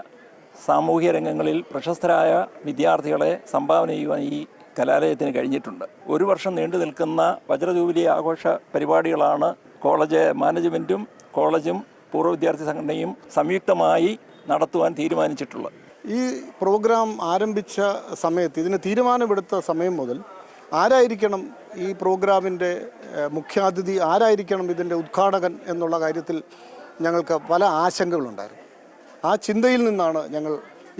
സാമൂഹ്യ രംഗങ്ങളിൽ പ്രശസ്തരായ വിദ്യാർത്ഥികളെ സംഭാവന ചെയ്യുവാൻ ഈ കലാലയത്തിന് കഴിഞ്ഞിട്ടുണ്ട്. ഒരു വർഷം നീണ്ടു നിൽക്കുന്ന വജ്രജൂബിലി ആഘോഷ പരിപാടികളാണ് കോളേജ് മാനേജ്മെൻറ്റും കോളേജും പൂർവ്വ വിദ്യാർത്ഥി സംഘടനയും സംയുക്തമായി നടത്തുവാൻ തീരുമാനിച്ചിട്ടുള്ളത്. ഈ പ്രോഗ്രാം ആരംഭിച്ച സമയത്ത്, ഇതിന് തീരുമാനമെടുത്ത സമയം മുതൽ ആരായിരിക്കണം ഈ പ്രോഗ്രാമിൻ്റെ മുഖ്യാതിഥി, ആരായിരിക്കണം ഇതിൻ്റെ ഉദ്ഘാടകൻ എന്നുള്ള കാര്യത്തിൽ ഞങ്ങൾക്ക് പല ആശങ്കകളുണ്ടായിരുന്നു. ആ ചിന്തയിൽ നിന്നാണ് ഞങ്ങൾ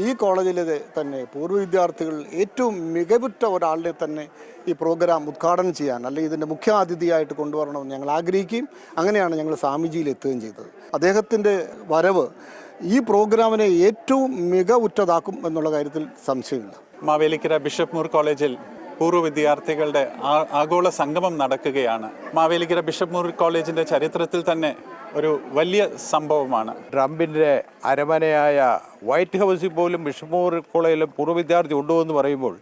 ഈ കോളേജിലെ തന്നെ പൂർവ്വ വിദ്യാർത്ഥികൾ ഏറ്റവും മികവുറ്റ ഒരാളുടെ തന്നെ ഈ പ്രോഗ്രാം ഉദ്ഘാടനം ചെയ്യാൻ, അല്ലെങ്കിൽ ഇതിൻ്റെ മുഖ്യാതിഥിയായിട്ട് കൊണ്ടുവരണമെന്ന് ഞങ്ങൾ ആഗ്രഹിക്കുകയും അങ്ങനെയാണ് ഞങ്ങൾ സ്വാമിജിയിൽ എത്തുകയും ചെയ്തത്. അദ്ദേഹത്തിൻ്റെ വരവ് ഈ പ്രോഗ്രാമിനെ ഏറ്റവും മികവുറ്റതാക്കും എന്നുള്ള കാര്യത്തിൽ സംശയമില്ല. മാവേലിക്കര ബിഷപ്പ് മൂർ കോളേജിൽ പൂർവ്വ വിദ്യാർത്ഥികളുടെ ആഗോള സംഗമം നടക്കുകയാണ്. മാവേലിക്കര ബിഷപ്പ് മൂർ കോളേജിൻ്റെ ചരിത്രത്തിൽ തന്നെ ഒരു വലിയ സംഭവമാണ്. ട്രംപിൻ്റെ അരമനയായ വൈറ്റ് ഹൗസിൽ പോലും ബിഷപ്പ് മൂർ കോളേജിലെ പൂർവ്വ വിദ്യാർത്ഥി ഉണ്ടോ എന്ന് പറയുമ്പോൾ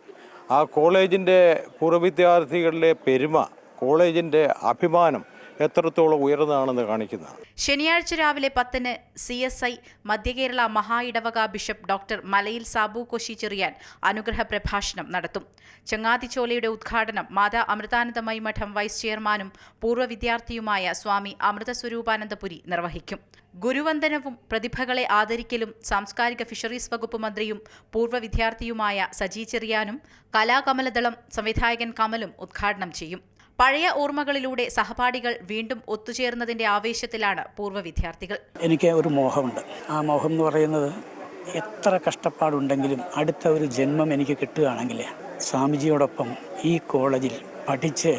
ആ കോളേജിൻ്റെ പൂർവ്വ വിദ്യാർത്ഥികളുടെ പെരുമ, കോളേജിൻ്റെ അഭിമാനം എത്രത്തോളം ഉയർന്നതാണെന്ന് കാണിക്കുന്നതാണ്. ശനിയാഴ്ച രാവിലെ 10-ന് CSI മധ്യകേരള മഹാ ഇടവക ബിഷപ്പ് ഡോക്ടർ മലയിൽ സാബു കോശി ചെറിയാൻ അനുഗ്രഹ പ്രഭാഷണം നടത്തും. ചങ്ങാതിച്ചോലയുടെ ഉദ്ഘാടനം മാതാ അമൃതാനന്ദമയി മഠം വൈസ് ചെയർമാനും പൂർവ്വ വിദ്യാർത്ഥിയുമായ സ്വാമി അമൃതസ്വരൂപാനന്ദപുരി നിർവഹിക്കും. ഗുരുവന്ദനവും പ്രതിഭകളെ ആദരിക്കലും സാംസ്കാരിക ഫിഷറീസ് വകുപ്പ് മന്ത്രിയും പൂർവ്വ വിദ്യാർത്ഥിയുമായ സജി ചെറിയാനും കലാകമലദളം സംവിധായകൻ കമലും ഉദ്ഘാടനം ചെയ്യും. പഴയ ഓർമ്മകളിലൂടെ സഹപാഠികൾ വീണ്ടും ഒത്തുചേർന്നതിന്റെ ആവേശത്തിലാണ് പൂർവ്വ വിദ്യാർത്ഥികൾ. എനിക്ക് ഒരു മോഹമുണ്ട്. ആ മോഹം എന്ന് പറയുന്നത്, എത്ര കഷ്ടപ്പാടുണ്ടെങ്കിലും അടുത്ത ഒരു ജന്മം എനിക്ക് കിട്ടുകയാണെങ്കിൽ സ്വാമിജിയോടൊപ്പം ഈ കോളേജിൽ പഠിച്ച്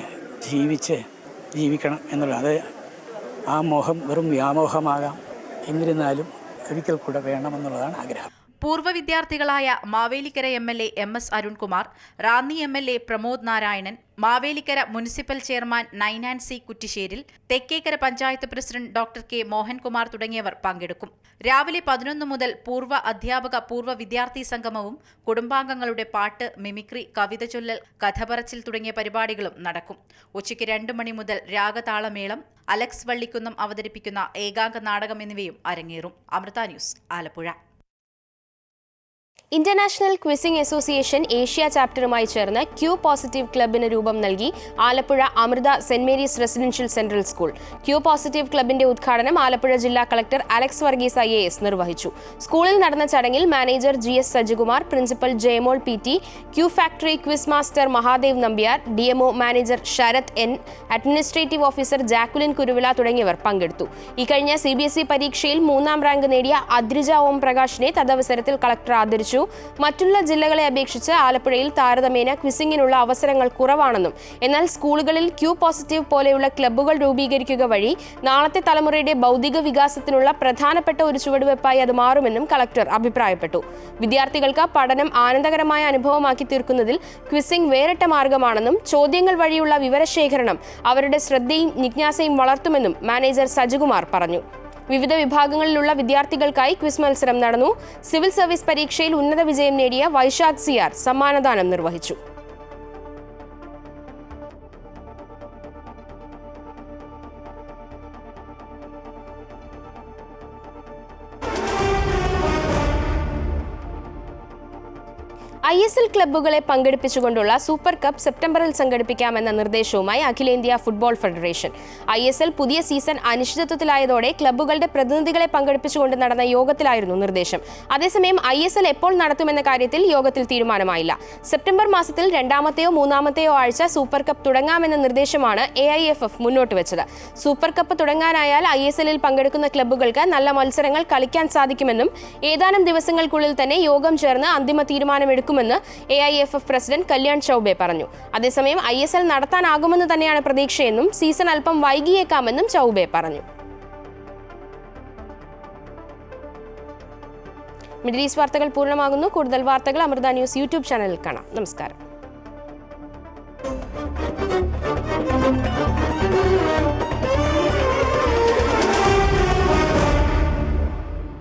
ജീവിക്കണം എന്നുള്ളത്. ആ മോഹം വെറും വ്യാമോഹമാകാം, എന്നിരുന്നാലും ഒരിക്കൽ കൂടെ വേണമെന്നുള്ളതാണ് ആഗ്രഹം. പൂർവ്വ വിദ്യാർത്ഥികളായ Mavelikara MLA MS Arunkumar, Ranni MLA Pramod Narayanan, Mavelikara municipal chairman Nainancy Kuttisseril, Thekkekara panchayat president doctor K Mohankumar തുടങ്ങിയവർ പങ്കെടുക്കും. രാവിലെ 11 മുതൽ പൂർവ്വ അധ്യാപക പൂർവ്വ വിദ്യാർത്ഥി സംഗമവും കുടുംബാംഗങ്ങളുടെ പാട്ട്, മിമിക്രി, കവിത ചൊല്ലൽ, കഥ പറച്ചിൽ തുടങ്ങിയ പരിപാടികളും നടക്കും. ഉച്ചയ്ക്ക് 2 മണി മുതൽ രാഗതാളമേളം, അലക്സ് വള്ളിക്കുന്നം അവതരിപ്പിക്കുന്ന ഏകാംഗ നാടകം എന്നിവയും അരങ്ങേറും. Amrita news, Alappuzha. International quizzing association Asia ചാപ്റ്ററുമായി ചേർന്ന് ക്യൂ പോസിറ്റീവ് ക്ലബിന് രൂപം നൽകി Alappuzha Amrita saint Mary's residential central school. Q positive ക്ലബിന്റെ ഉദ്ഘാടനം ആലപ്പുഴ ജില്ലാ കളക്ടർ അലക്സ് വർഗീസ് IAS നിർവഹിച്ചു. സ്കൂളിൽ നടന്ന ചടങ്ങിൽ manager GS Sajikumar, principal Jayamol PT, Q factory quiz master Mahadev Nambiar, DMO manager Sarath N, administrative officer Jacqueline Kuruvila തുടങ്ങിയവർ പങ്കെടുത്തു. ഇക്കഴിഞ്ഞ CBSE പരീക്ഷയിൽ 3ാം റാങ്ക് നേടിയ അദ്രിജ ഓം പ്രകാശിനെ തദവസരത്തിൽ കളക്ടർ ആദരിച്ചു. മറ്റുള്ള ജില്ലകളെ അപേക്ഷിച്ച് ആലപ്പുഴയിൽ താരതമ്യേന ക്വിസിംഗിനുള്ള അവസരങ്ങൾ കുറവാണെന്നും എന്നാൽ സ്കൂളുകളിൽ ക്യൂ പോസിറ്റീവ് പോലെയുള്ള ക്ലബ്ബുകൾ രൂപീകരിക്കുക വഴി നാളത്തെ തലമുറയുടെ ബൗദ്ധിക വികാസത്തിനുള്ള പ്രധാനപ്പെട്ട ഒരു ചുവടുവെപ്പായി അത് മാറുമെന്നും കളക്ടർ അഭിപ്രായപ്പെട്ടു. വിദ്യാർത്ഥികൾക്ക് പഠനം ആനന്ദകരമായ അനുഭവമാക്കി തീർക്കുന്നതിൽ ക്വിസിംഗ് വേറിട്ട മാർഗമാണെന്നും ചോദ്യങ്ങൾ വഴിയുള്ള വിവരശേഖരണം അവരുടെ ശ്രദ്ധയും ജിജ്ഞാസയും വളർത്തുമെന്നും മാനേജർ സജികുമാർ പറഞ്ഞു. വിവിധ വിഭാഗങ്ങളിലുള്ള വിദ്യാർത്ഥികൾക്കായി ക്വിസ് മത്സരം നടന്നു. സിവിൽ സർവീസ് പരീക്ഷയിൽ ഉന്നത വിജയം നേടിയ വൈശാഖ് CR സമ്മാനദാനം നിർവഹിച്ചു. ISL ക്ലബ്ബുകളെ പങ്കെടുപ്പിച്ചുകൊണ്ടുള്ള സൂപ്പർ കപ്പ് സെപ്റ്റംബറിൽ സംഘടിപ്പിക്കാമെന്ന നിർദ്ദേശവുമായി അഖിലേന്ത്യാ ഫുട്ബോൾ ഫെഡറേഷൻ. ISL പുതിയ സീസൺ അനിശ്ചിതത്വത്തിലായതോടെ ക്ലബ്ബുകളുടെ പ്രതിനിധികളെ പങ്കെടുപ്പിച്ചുകൊണ്ട് നടന്ന യോഗത്തിലായിരുന്നു നിർദ്ദേശം. അതേസമയം ISL എപ്പോൾ നടത്തുമെന്ന കാര്യത്തിൽ യോഗത്തിൽ തീരുമാനമായില്ല. സെപ്റ്റംബർ മാസത്തിൽ 2ാമത്തെയോ 3ാമത്തെയോ ആഴ്ച സൂപ്പർ കപ്പ് തുടങ്ങാമെന്ന നിർദ്ദേശമാണ് AIFF മുന്നോട്ട് വെച്ചത്. സൂപ്പർ കപ്പ് തുടങ്ങാനായാൽ ISLൽ പങ്കെടുക്കുന്ന ക്ലബ്ബുകൾക്ക് നല്ല മത്സരങ്ങൾ കളിക്കാൻ സാധിക്കുമെന്നും ഏതാനും ദിവസങ്ങൾക്കുള്ളിൽ തന്നെ യോഗം ചേർന്ന് അന്തിമ തീരുമാനമെടുക്കും AIFF പ്രസിഡന്റ് കല്യാൺ ചൗബെ പറഞ്ഞു. അതേസമയം ISL നടത്താനാകുമെന്ന് തന്നെയാണ് പ്രതീക്ഷയെന്നും സീസൺ അല്പം വൈകിയേക്കാമെന്നും ചൗബെ പറഞ്ഞു. മിഡിൽ ഈസ്റ്റ് വാർത്തകൾ പൂർണ്ണമാകുന്നു. കൂടുതൽ വാർത്തകൾ അമൃത ന്യൂസ് യൂട്യൂബ് ചാനലിൽ കാണാം. നമസ്കാരം. Thank you.